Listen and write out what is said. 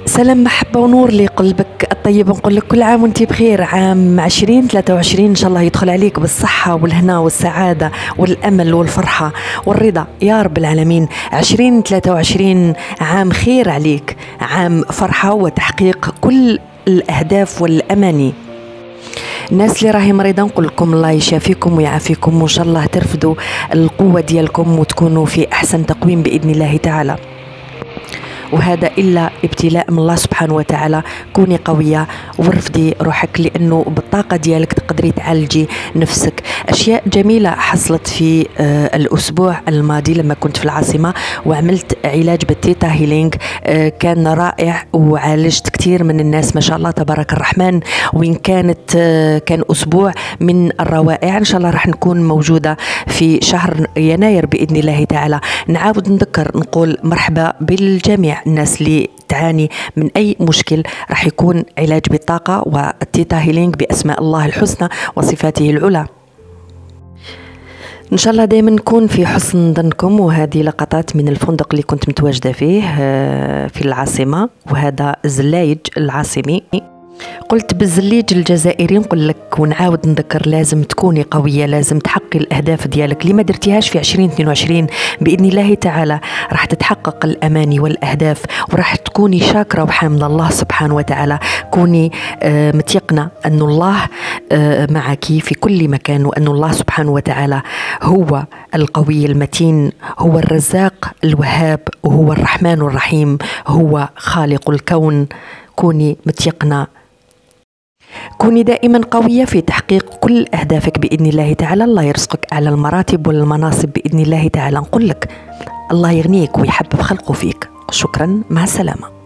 سلام محبة ونور لقلبك الطيب، نقول لك كل عام وانت بخير. عام 2023 إن شاء الله يدخل عليك بالصحة والهنا والسعادة والأمل والفرحة والرضا يا رب العالمين. 2023 عام خير عليك، عام فرحة وتحقيق كل الأهداف والأماني. الناس اللي راهي مريضة نقول لكم الله يشافيكم ويعافيكم، وإن شاء الله ترفدوا القوة ديالكم وتكونوا في أحسن تقويم بإذن الله تعالى، وهذا إلا ابتلاء من الله سبحانه وتعالى. كوني قوية ورفدي روحك، لأنه بالطاقة ديالك تقدري تعالجي نفسك. أشياء جميلة حصلت في الأسبوع الماضي لما كنت في العاصمة وعملت علاج بالتيتا هيلينج، كان رائع وعالجت كثير من الناس ما شاء الله تبارك الرحمن. وإن كان أسبوع من الروائع. إن شاء الله راح نكون موجودة في شهر يناير بإذن الله تعالى. نعاود نذكر نقول مرحبا بالجميع الناس اللي تعاني من أي مشكل، راح يكون علاج بالطاقة والتيتا هيلينج بأسماء الله الحسنى وصفاته العلى. إن شاء الله دائما نكون في حسن ظنكم. وهذه لقطات من الفندق اللي كنت متواجدة فيه في العاصمة، وهذا الزلايج العاصمي. قلت بالزليج الجزائري نقول لك ونعاود نذكر، لازم تكوني قوية، لازم تحققي الأهداف ديالك اللي ما درتيهاش في 2022 بإذن الله تعالى. راح تتحقق الأماني والأهداف، وراح تكوني شاكرة وحامدة الله سبحانه وتعالى. كوني متيقنة أن الله معك في كل مكان، وأن الله سبحانه وتعالى هو القوي المتين، هو الرزاق الوهاب، وهو الرحمن الرحيم، هو خالق الكون. كوني متيقنة، كوني دائما قوية في تحقيق كل أهدافك بإذن الله تعالى. الله يرزقك على المراتب والمناصب بإذن الله تعالى. نقول لك الله يغنيك ويحبب خلقه فيك. شكرا، مع السلامة.